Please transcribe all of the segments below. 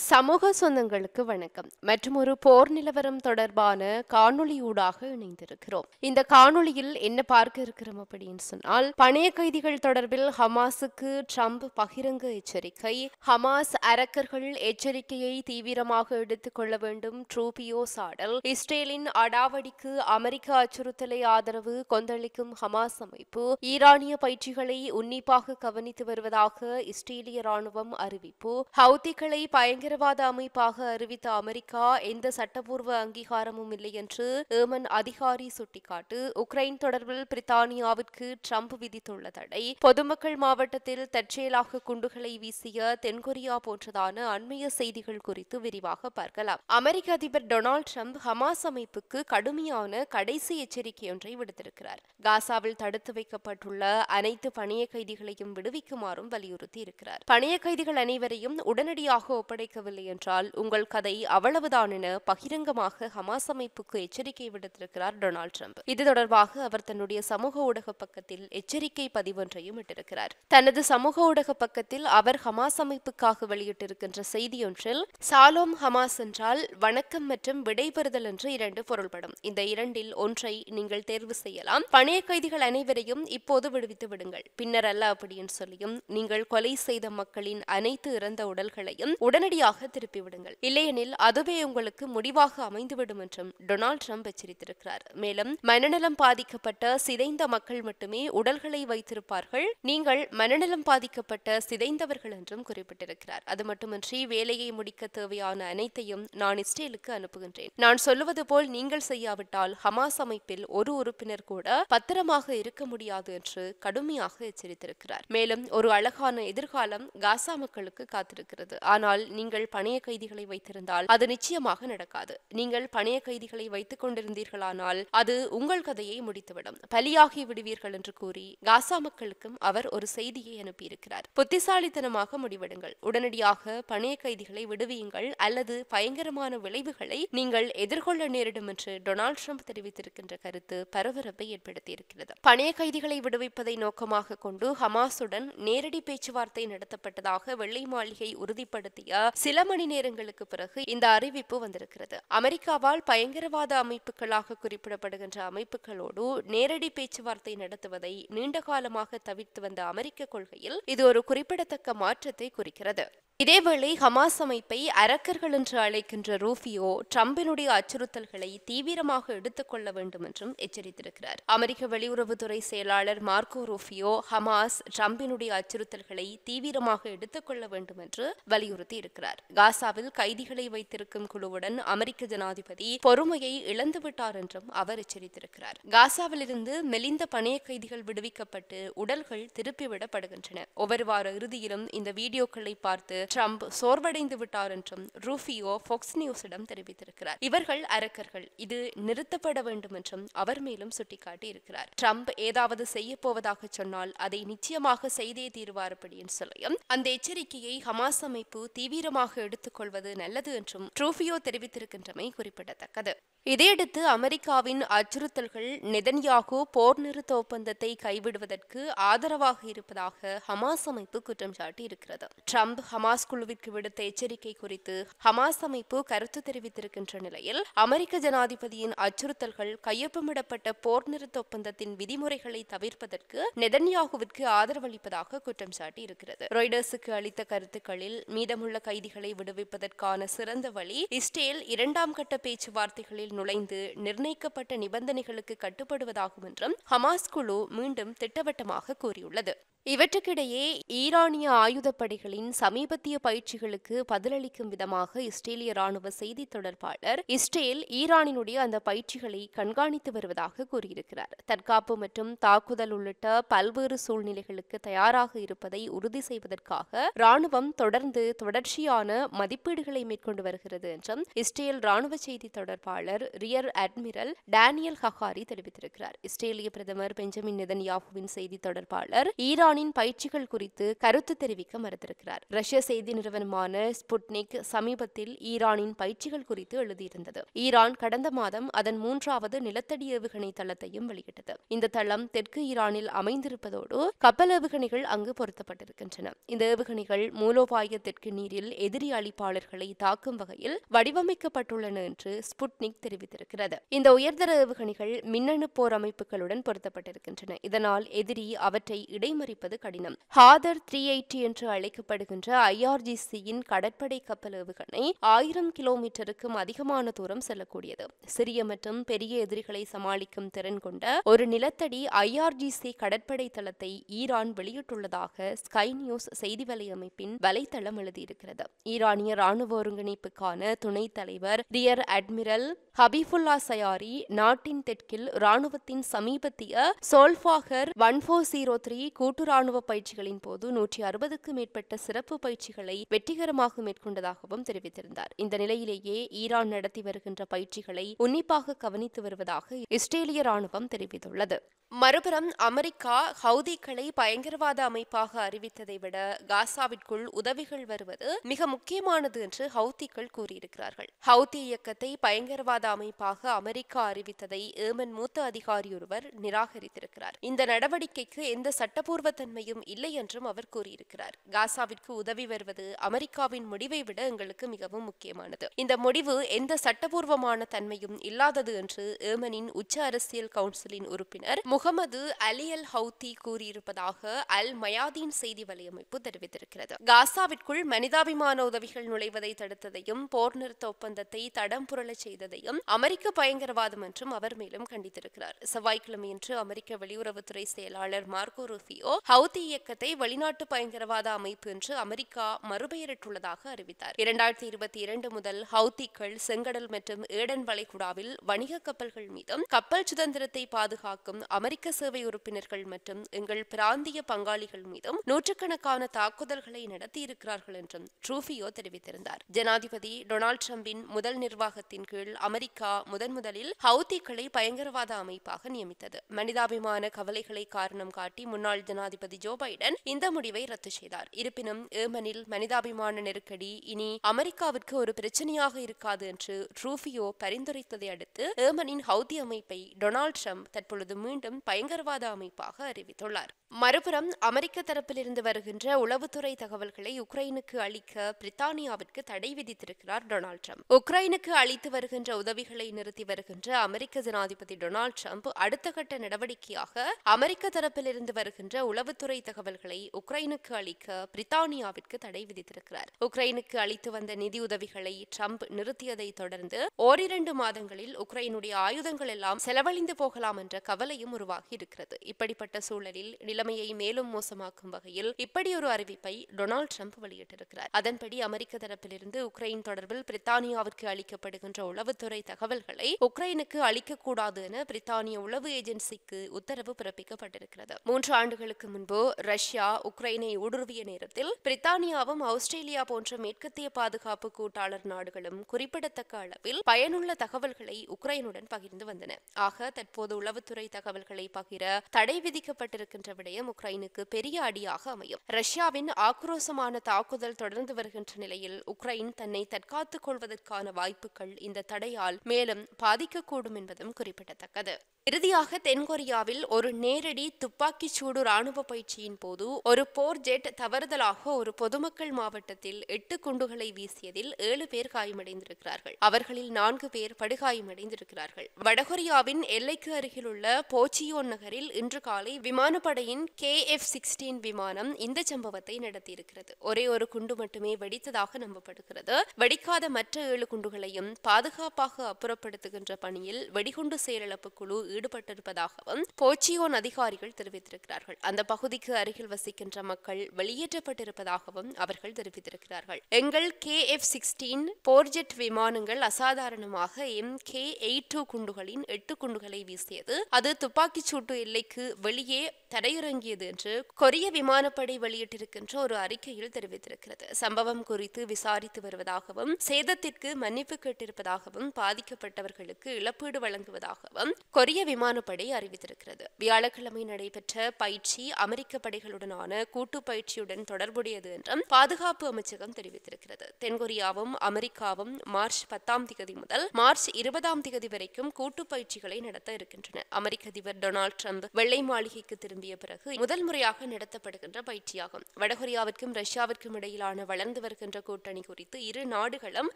சமூக சொந்தங்களுக்கு வணக்கம் மற்றும் ஒரு போர் நிலவரம் தொடர்பான காணொளியூடாக இணைந்திருக்கிறோம். இந்த காணொளியில் என்ன பார்க்க இருக்கிறோம் அப்படின்னு சொன்னால், பணைய கைதிகள் தொடர்பில் ஹமாஸுக்கு ட்ரம்ப் பகிரங்க எச்சரிக்கை. ஹமாஸ் அரக்கர்கள் எச்சரிக்கையை தீவிரமாக எடுத்துக் கொள்ள வேண்டும். ட்ரூபியோ சாடல். இஸ்ரேலின் அடாவடிக்கு அமெரிக்க அச்சுறுத்தலை ஆதரவு கொந்தளிக்கும் ஹமாஸ் அமைப்பு. ஈரானிய பயிற்சிகளை உன்னிப்பாக கவனித்து வருவதாக இஸ்ரேலிய ராணுவம் அறிவிப்பு. ஹவுதிகளை பயங்கரவாத அமைப்பாக அறிவித்த அமெரிக்கா எந்த சட்டப்பூர்வ அங்கீகாரமும் இல்லை என்று ஏமன் அதிகாரி சுட்டிக்காட்டு. உக்ரைன் தொடர்பில் பிரித்தானியாவிற்கு ட்ரம்ப் விதித்துள்ள தடை. பொதுமக்கள் மாவட்டத்தில் தற்செயலாக குண்டுகளை வீசிய தென்கொரியா போன்றதான அண்மைய செய்திகள் குறித்து விரிவாக பார்க்கலாம். அமெரிக்க அதிபர் டொனால்ட் ட்ரம்ப் ஹமாஸ் அமைப்புக்கு கடுமையான கடைசி எச்சரிக்கையொன்றை விடுத்திருக்கிறார். காசாவில் தடுத்து வைக்கப்பட்டுள்ள அனைத்து பணைய கைதிகளையும் விடுவிக்குமாறும் வலியுறுத்தி இருக்கிறார். பணைய கைதிகள் அனைவரையும் உடனடியாக ஒப்படைக்கவில்லை என்றால் உங்கள் கதை அவ்வளவுதான் என பகிரங்கமாக ஹமாஸ் அமைப்புக்கு எச்சரிக்கை விடுத்திருக்கிறார் டொனால்ட் ட்ரம்ப். இது தொடர்பாக அவர் தன்னுடைய சமூக ஊடக பக்கத்தில் எச்சரிக்கை பதிவொன்றையும் இட்டிருக்கிறார். தனது சமூக ஊடக பக்கத்தில் அவர் ஹமாஸ் அமைப்புக்காக வெளியிட்டிருக்கின்ற செய்தியொன்றில், சாலோம் ஹமாஸ் என்றால் வணக்கம் மற்றும் விடைபெறுதல் என்று இரண்டு பொருள்படும். இந்த இரண்டில் ஒன்றை நீங்கள் தேர்வு செய்யலாம். பணைய கைதிகள் அனைவரையும் இப்போது விடுவித்து விடுங்கள், பின்னர் அல்ல அப்படின்னு சொல்லியும், நீங்கள் கொலை செய்த மக்களின் அனைத்து இறந்த உடல்களையும் உடனடியாக திருப்பிவிடுங்கள், இல்லையெனில் அதுவே உங்களுக்கு முடிவாக அமைந்துவிடும் என்றும் டொனால்ட் ட்ரம்ப் எச்சரித்திருக்கிறார். மேலும், மனநலம் பாதிக்கப்பட்ட சிதைந்த மக்கள் மட்டுமே உடல்களை வைத்திருப்பார்கள், நீங்கள் மனநலம் பாதிக்கப்பட்ட சிதைந்தவர்கள் என்றும் குறிப்பிட்டிருக்கிறார். அது மட்டுமின்றி, வேலையை முடிக்க தேவையான அனைத்தையும் நான் இஸ்ரேலுக்கு அனுப்புகின்றேன். நான் சொல்லுவது போல் நீங்கள் செய்யாவிட்டால் ஹமாஸ் அமைப்பில் ஒரு உறுப்பினர் கூட பத்திரமாக இருக்க முடியாது என்று கடுமையாக எச்சரித்திருக்கிறார். மேலும், ஒரு அழகான எதிர்காலம் காசா மக்களுக்கு காத்திருக்கிறது. ஆனால் நீங்கள் பணைய கைதிகளை வைத்திருந்தால் அது நிச்சயமாக நடக்காது. நீங்கள் பணைய கைதிகளை வைத்துக் கொண்டிருந்தீர்களானால் அது உங்கள் கதையை முடித்துவிடும், பலியாகி விடுவீர்கள் என்று கூறி காசா மக்களுக்கும் அவர் ஒரு செய்தியை அனுப்பியிருக்கிறார். புத்திசாலித்தனமாக முடிவெடுங்கள், உடனடியாக பணைய கைதிகளை விடுவியுங்கள், அல்லது பயங்கரமான விளைவுகளை நீங்கள் எதிர்கொள்ள நேரிடும் என்று டொனால்ட் ட்ரம்ப் தெரிவித்திருக்கின்ற கருத்து பரபரப்பை ஏற்படுத்தியிருக்கிறது. பணைய கைதிகளை விடுவிப்பதை நோக்கமாக கொண்டு ஹமாஸுடன் நேரடி பேச்சுவார்த்தை நடத்தப்பட்டதாக வெள்ளை மாளிகை உறுதிப்படுத்திய சில மணி நேரங்களுக்கு பிறகு இந்த அறிவிப்பு வந்திருக்கிறது. அமெரிக்காவால் பயங்கரவாத அமைப்புகளாக குறிப்பிடப்படுகின்ற அமைப்புகளோடு நேரடி பேச்சுவார்த்தை நடத்துவதை நீண்ட காலமாக தவிர்த்து வந்த அமெரிக்க கொள்கையில் இது ஒரு குறிப்பிடத்தக்க மாற்றத்தை குறிக்கிறது. இதேவேளை ஹமாஸ் அமைப்பை அரக்கர்கள் என்று அழைக்கின்ற ரூபியோ ட்ரம்பினுடைய அச்சுறுத்தல்களை தீவிரமாக எடுத்துக் கொள்ள வேண்டும் என்றும் எச்சரித்திருக்கிறார். அமெரிக்க வெளியுறவுத்துறை செயலாளர் மார்க்கோ ரூபியோ ஹமாஸ் ட்ரம்பினுடைய அச்சுறுத்தல்களை தீவிரமாக எடுத்துக் கொள்ள வேண்டும் என்று வலியுறுத்தி இருக்கிறார். காசாவில் கைதிகளை வைத்திருக்கும் குழுவுடன் அமெரிக்க ஜனாதிபதி பொறுமையை இழந்துவிட்டார் என்றும் அவர் எச்சரித்திருக்கிறார். காசாவிலிருந்து மெலிந்த பணைய கைதிகள் விடுவிக்கப்பட்டு உடல்கள் திருப்பிவிடப்படுகின்றன. ஒவ்வொரு வார இறுதியிலும் இந்த வீடியோக்களை பார்த்து ட்ரம்ப் சோர்வடைந்து விட்டார் என்றும் ரூபியோ ஃபாக்ஸ் நியூஸிடம் தெரிவித்திருக்கிறார். இவர்கள் அரக்கர்கள், இது நிறுத்தப்பட வேண்டும் என்றும் அவர் மேலும் சுட்டிக்காட்டி இருக்கிறார். ட்ரம்ப் ஏதாவது செய்ய போவதாக சொன்னால் அதை நிச்சயமாக செய்தே தீர்வார் அப்படின்னு சொல்லியும் அந்த எச்சரிக்கையை ஹமாஸ் அமைப்பு தீவிரமாக எடுத்துக்கொள்வது நல்லது என்றும் ரூபியோ தெரிவித்திருக்கின்றமை குறிப்பிடத்தக்கது. இதையடுத்து அமெரிக்காவின் அச்சுறுத்தல்கள் நெதன்யாகு போர் நிறுத்த ஒப்பந்தத்தை கைவிடுவதற்கு ஆதரவாக இருப்பதாக ஹமாஸ் அமைப்பு குற்றம் சாட்டி இருக்கிறது. ட்ரம்ப் ஹமாஸ் குழுவிற்கு விடுத்த எச்சரிக்கை குறித்து ஹமாஸ் அமைப்பு கருத்து தெரிவித்திருக்கின்ற நிலையில் அமெரிக்க ஜனாதிபதியின் அச்சுறுத்தல்கள் கையொப்பமிடப்பட்ட போர் நிறுத்த ஒப்பந்தத்தின் விதிமுறைகளை தவிர்ப்பதற்கு நெதன்யாகுவிற்கு ஆதரவளிப்பதாக குற்றம் சாட்டி இருக்கிறது. ராய்டர்ஸுக்கு அளித்த கருத்துக்களில், மீதமுள்ள கைதிகளை விடுவிப்பதற்கான சிறந்த வழி இஸ்ரேல் இரண்டாம் கட்ட பேச்சுவார்த்தைகளில் நுழைந்து நிர்ணயிக்கப்பட்ட நிபந்தனைகளுக்கு கட்டுப்படுவதாகும் என்றும் ஹமாஸ் குழு மீண்டும் திட்டவட்டமாக கூறியுள்ளது. இவற்றுக்கிடையே ஈரானிய ஆயுதப்படைகளின் சமீபத்திய பயிற்சிகளுக்கு பதிலளிக்கும் விதமாக இஸ்ரேலிய ராணுவ செய்தி தொடர்பாளர் இஸ்ரேல் ஈரானினுடைய அந்த பயிற்சிகளை கண்காணித்து வருவதாக கூறியிருக்கிறார். தற்காப்பு மற்றும் தாக்குதல் உள்ளிட்ட பல்வேறு சூழ்நிலைகளுக்கு தயாராக இருப்பதை உறுதி செய்வதற்காக ராணுவம் தொடர்ச்சியான மதிப்பீடுகளை மேற்கொண்டு வருகிறது என்றும் இஸ்ரேல் ராணுவ செய்தி தொடர்பாளர் ரியர் அட்மிரல் டேனியல் ஹகாரி தெரிவித்திருக்கிறார். இஸ்ரேலிய பிரதமர் பெஞ்சமின் நெதன்யாகுவின் செய்தி தொடர்பாளர் ஈரான் ஈரானின் பயிற்சிகள் குறித்து கருத்து தெரிவிக்க மறுத்திருக்கிறார். ரஷ்ய செய்தி நிறுவனமான ஸ்புட்னிக் சமீபத்தில் ஈரானின் பயிற்சிகள் குறித்து எழுதியிருந்தது. ஈரான் கடந்த மாதம் அதன் 3வது நிலத்தடி ஏவுகணை தளத்தையும் வெளியிட்டது. இந்த தளம் தெற்கு ஈரானில் அமைந்திருப்பதோடு கப்பல் ஏவுகணைகள் அங்கு பொருத்தப்பட்டிருக்கின்றன. இந்த ஏவுகணைகள் மூலோபாய தெற்கு நீரில் எதிரி அழிப்பாளர்களை தாக்கும் வகையில் வடிவமைக்கப்பட்டுள்ளன என்று ஸ்புட்னிக் தெரிவித்திருக்கிறது. இந்த உயர்தர ஏவுகணைகள் மின்னணு போர் அமைப்புகளுடன் பொருத்தப்பட்டிருக்கின்றன. இதனால் எதிரி அவற்றை இடைமறிப்பது கடினம். ஹாதர் 380 என்று அழைக்கப்படுகின்ற IRGC-யின் கடற்படை கப்பல் ஏவுகணை 1000 கிலோமீட்டருக்கும் அதிகமான தூரம் செல்லக்கூடியது. சிறிய மற்றும் பெரிய எதிரிகளை சமாளிக்கும் திறன் கொண்ட ஒரு நிலத்தடி IRGC கடற்படை தளத்தை ஈரான் வெளியிட்டுள்ளதாக ஸ்கை நியூஸ் செய்தி வலையமைப்பின் வலைத்தளம் எழுதியிருக்கிறது. ஈரானிய ராணுவ ஒருங்கிணைப்புக்கான துணைத் தலைவர் ரியர் அட்மிரல் ஹபீபுல்லா சயாரி நாட்டின் தெற்கில் ராணுவத்தின் சமீபத்திய சோல்ஃபாகர் 1403 கூட்டு ராணுவ பயிற்சிகளின் போது 160க்கும் மேற்பட்ட சிறப்பு பயிற்சிகளை வெற்றிகரமாக மேற்கொண்டதாகவும் தெரிவித்திருந்தார். இந்த நிலையிலேயே ஈரான் நடத்தி வருகின்ற பயிற்சிகளை உன்னிப்பாக கவனித்து வருவதாக இஸ்ரேலிய ராணுவம் தெரிவித்துள்ளது. மறுபுறம் அமெரிக்கா ஹவுதிகளை பயங்கரவாத அமைப்பாக அறிவித்ததை விட காசாவிற்குள் உதவிகள் வருவது மிக முக்கியமானது என்று ஹவுதிகள் கூறியிருக்கிறார்கள். ஹவுதி இயக்கத்தை பயங்கரவாத அமைப்பாக அமெரிக்கா அறிவித்ததை ஏமன் மூத்த அதிகாரி ஒருவர் நிராகரித்திருக்கிறார். இந்த நடவடிக்கைக்கு எந்த சட்டப்பூர்வ தன்மையும் இல்லை என்றும் அவர் கூறியிருக்கிறார். காசாவிற்கு உதவி வருவது அமெரிக்காவின் முடிவை விட எங்களுக்கு மிகவும் முக்கியமானது. இந்த முடிவு எந்த சட்டப்பூர்வமான தன்மையும் இல்லாதது என்று ஏமனின் உச்ச அரசியல் கவுன்சிலின் உறுப்பினர் முகமது அலி அல் ஹவுதி கூறியிருப்பதாக அல் மயாதீன் செய்தி வலையமைப்பு தெரிவித்திருக்கிறது. காசாவிற்குள் மனிதாபிமான உதவிகள் நுழைவதை தடுத்ததையும் போர் நிறுத்த ஒப்பந்தத்தை தடம் புரளச் செய்ததையும் அமெரிக்க பயங்கரவாதம் என்றும் அவர் மேலும் கண்டித்திருக்கிறார். செவ்வாய்க்கிழமையன்று அமெரிக்க வெளியுறவுத்துறை செயலாளர் மார்கோ ரூபியோ ஹவுதி இயக்கத்தை வெளிநாட்டு பயங்கரவாத அமைப்பு என்று அமெரிக்கா மறுபெயரிட்டுள்ளதாக அறிவித்தார். 2022 முதல் ஹவுதிகள் செங்கடல் மற்றும் ஏடன் வளைகுடாவில் வணிக கப்பல்கள் மீதும் கப்பல் சுதந்திரத்தை பாதுகாக்கும் அமெரிக்க சேவை உறுப்பினர்கள் மற்றும் எங்கள் பிராந்திய பங்காளிகள் மீதும் நூற்றுக்கணக்கான தாக்குதல்களை நடத்தியிருக்கிறார்கள் என்றும் ரூபியோ தெரிவித்திருந்தார். ஜனாதிபதி டொனால்டு டிரம்பின் முதல் நிர்வாகத்தின் கீழ் அமெரிக்கா முதலில் ஹவுதிகளை பயங்கரவாத அமைப்பாக நியமித்தது. மனிதாபிமான கவலைகளை காரணம் காட்டி முன்னாள் ஜனாதிபதி ஜோ பைடன் இந்த முடிவை ரத்து செய்தார். இருப்பினும் ஏமனில் மனிதாபிமான நெருக்கடி இனி அமெரிக்காவிற்கு ஒரு பிரச்சனையாக இருக்காது என்று ரூபியோ பரிந்துரைத்ததை அடுத்து ஏமனின் ஹவுதி அமைப்பை டொனால்டு டிரம்ப் தற்பொழுது மீண்டும் பயங்கரவாத அமைப்பாக அறிவித்துள்ளார். மறுபுறம் அமெரிக்க தரப்பிலிருந்து வருகின்ற உளவுத்துறை தகவல்களை உக்ரைனுக்கு அளிக்க பிரித்தானியாவிற்கு தடை விதித்திருக்கிறார் டொனால்டு டிரம்ப். உக்ரைனுக்கு அளித்து வருகின்ற உதவிகளை நிறுத்தி வருகின்ற அமெரிக்க ஜனாதிபதி டொனால்டு டிரம்ப் அடுத்த கட்ட நடவடிக்கையாக அமெரிக்க தரப்பிலிருந்து வருகின்ற உளவுத்துறை தகவல்களை உக்ரைனுக்கு அளிக்க பிரித்தானியாவிற்கு தடை விதித்திருக்கிறார். உக்ரைனுக்கு அளித்து வந்த நிதி உதவிகளை டிரம்ப் நிறுத்தியதை தொடர்ந்து ஓரிரண்டு மாதங்களில் உக்ரைனுடைய ஆயுதங்கள் எல்லாம் செலவழிந்து போகலாம் என்ற கவலையும் உருவாகி இருக்கிறது. இப்படிப்பட்ட சூழலில் நிலைமையை மேலும் மோசமாக்கும் வகையில் இப்படி ஒரு அறிவிப்பை டொனால்டு டிரம்ப் வெளியிட்டிருக்கிறார். அதன்படி அமெரிக்க தரப்பிலிருந்து உக்ரைன் தொடர்பில் பிரித்தானியாவிற்கு அளிக்கப்படுகின்ற உளவுத்துறை தகவல்களை உக்ரைனுக்கு அளிக்கக்கூடாது என பிரித்தானிய உளவு ஏஜென்சிக்கு உத்தரவு பிறப்பிக்கப்பட்டிருக்கிறது. 3 ஆண்டுகளுக்கு முன்பு ரஷ்யா உக்ரைனை ஊடுருவிய நேரத்தில் பிரித்தானியாவும் ஆஸ்திரேலியா போன்ற மேற்கத்திய பாதுகாப்பு கூட்டாளர் நாடுகளும் குறிப்பிடத்தக்க அளவில் பயனுள்ள தகவல்களை உக்ரைனுடன் பகிர்ந்து வந்தன. ஆக தற்போது உளவுத்துறை தகவல்களை பகிர தடை விதிக்கப்பட்டிருக்கின்ற விடயம் உக்ரைனுக்கு பெரிய அடியாக அமையும். ரஷ்யாவின் ஆக்ரோஷமான தாக்குதல் தொடர்ந்து வருகின்ற நிலையில் உக்ரைன் தன்னை தற்காத்துக் கொள்வதற்கான வாய்ப்புகள் இந்த தடையால் மேலும் பாதிக்கக்கூடும் என்பதும் குறிப்பிடத்தக்கது. இறுதியாக தென்கொரியாவில் ஒரு நேரடி துப்பாக்கிச் சூடு ராணுவ பயிற்சியின் போது ஒரு போர் ஜெட் தவறுதலாக ஒரு பொதுமக்கள் மாவட்டத்தில் 8 குண்டுகளை வீசியதில் 7 பேர் காயமடைந்திருக்கிறார்கள். அவர்களில் 4 பேர் படுகாயமடைந்திருக்கிறார்கள். வடகொரியாவின் எல்லைக்கு அருகில் உள்ள போச்சியோன் நகரில் இன்று காலை விமானப்படையின் KF-16 விமானம் இந்த சம்பவத்தை நடத்தியிருக்கிறது. ஒரே ஒரு குண்டு மட்டுமே வெடித்ததாக நம்பப்படுகிறது. வெடிக்காத மற்ற 7 குண்டுகளையும் பாதுகாப்பாக அப்புறப்படுத்துகின்ற பணியில் வெடிகுண்டு செயலிழப்பு குழு ஈடுபட்டிருப்பதாகவும் போச்சியோன் அதிகாரிகள் தெரிவித்திருக்கிறார்கள். அந்த பகுதிக்கு அருகில் வசிக்கின்ற மக்கள் வெளியேற்றப்பட்டிருப்பதாகவும் அவர்கள் தெரிவித்திருக்கிறார்கள். எங்கள் KF-16 போர்ஜெட் விமானங்கள் அசாதாரணமாக MK-82 குண்டுகளின் 8 குண்டுகளை வீசியது. அது துப்பாக்கிச் சூட்டு எல்லைக்கு வெளியே தரையிறங்கியது என்று கொரிய விமானப்படை வெளியிட்டிருக்கின்ற ஒரு அறிக்கையில் தெரிவித்திருக்கிறது. சம்பவம் குறித்து விசாரித்து வருவதாகவும் சேதத்திற்கு மன்னிப்பு கேட்டிருப்பதாகவும் பாதிக்கப்பட்டவர்களுக்கு இழப்பீடு வழங்குவதாகவும் கொரிய இந்திய விமானப்படை அறிவித்திருக்கிறது. வியாழக்கிழமை நடைபெற்ற பயிற்சி அமெரிக்க படைகளுடனான கூட்டு பயிற்சியுடன் தொடர்புடையது என்றும் பாதுகாப்பு அமைச்சகம் தெரிவித்திருக்கிறது. தென்கொரியாவும் அமெரிக்காவும் மார்ச் 10 முதல் மார்ச் 20 வரைக்கும் கூட்டு பயிற்சிகளை நடத்த இருக்கின்றன. அமெரிக்க அதிபர் டொனால்டு டிரம்ப் வெள்ளை மாளிகைக்கு திரும்பிய பிறகு முதல் முறையாக நடத்தப்படுகின்ற பயிற்சியாகும். வடகொரியாவிற்கும் ரஷ்யாவிற்கும் இடையிலான வளர்ந்து வருகின்ற கூட்டணி குறித்து இரு நாடுகளும்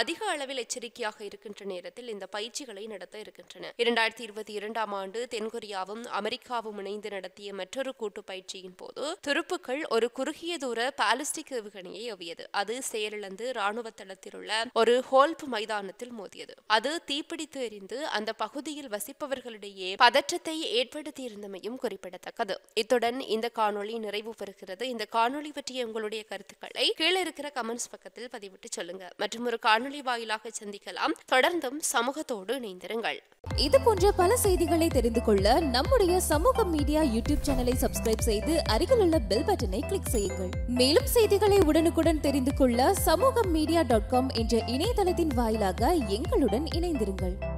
அதிக அளவில் எச்சரிக்கையாக இருக்கின்ற நேரத்தில் இந்த பயிற்சிகளை நடத்த இருக்கின்றன. 2022 ஆண்டு தென்கொரியாவும் அமெரிக்காவும் இணைந்து நடத்திய மற்றொரு கூட்டு பயிற்சியின் போது துருப்புக்கள் ஒரு குறுகிய தூர பாலிஸ்டிக் ஏவுகணையை ஏவியது. அது செயலிழந்து ராணுவ தளத்தில் உள்ள ஒரு ஹோல்ப் மைதானத்தில் மோதியது. அது தீப்பிடித்து எரிந்து அந்த பகுதியில் வசிப்பவர்களிடையே பதற்றத்தை ஏற்படுத்தியிருந்தமையும் குறிப்பிடத்தக்கது. இத்துடன் இந்த காணொளி நிறைவு பெறுகிறது. இந்த காணொளி பற்றிய உங்களுடைய கருத்துக்களை கீழே இருக்கிற கமெண்ட்ஸ் பக்கத்தில் பதிவிட்டு சொல்லுங்க. மற்றும் ஒரு காணொளி வாயிலாக சந்திக்கலாம். தொடர்ந்தும் சமூகத்தோடு இணைந்திருங்கள். இது போன்ற பல செய்திகளை தெரிந்து கொள்ள நம்முடைய சமூக மீடியா யூடியூப் சேனலை சப்ஸ்கிரைப் செய்து அருகிலுள்ள பெல் பட்டனை கிளிக் செய்யுங்கள். மேலும் செய்திகளை உடனுக்குடன் தெரிந்து கொள்ள சமூகமீடியா.com என்ற இணையதளத்தின் வாயிலாக எங்களுடன் இணைந்திருங்கள்.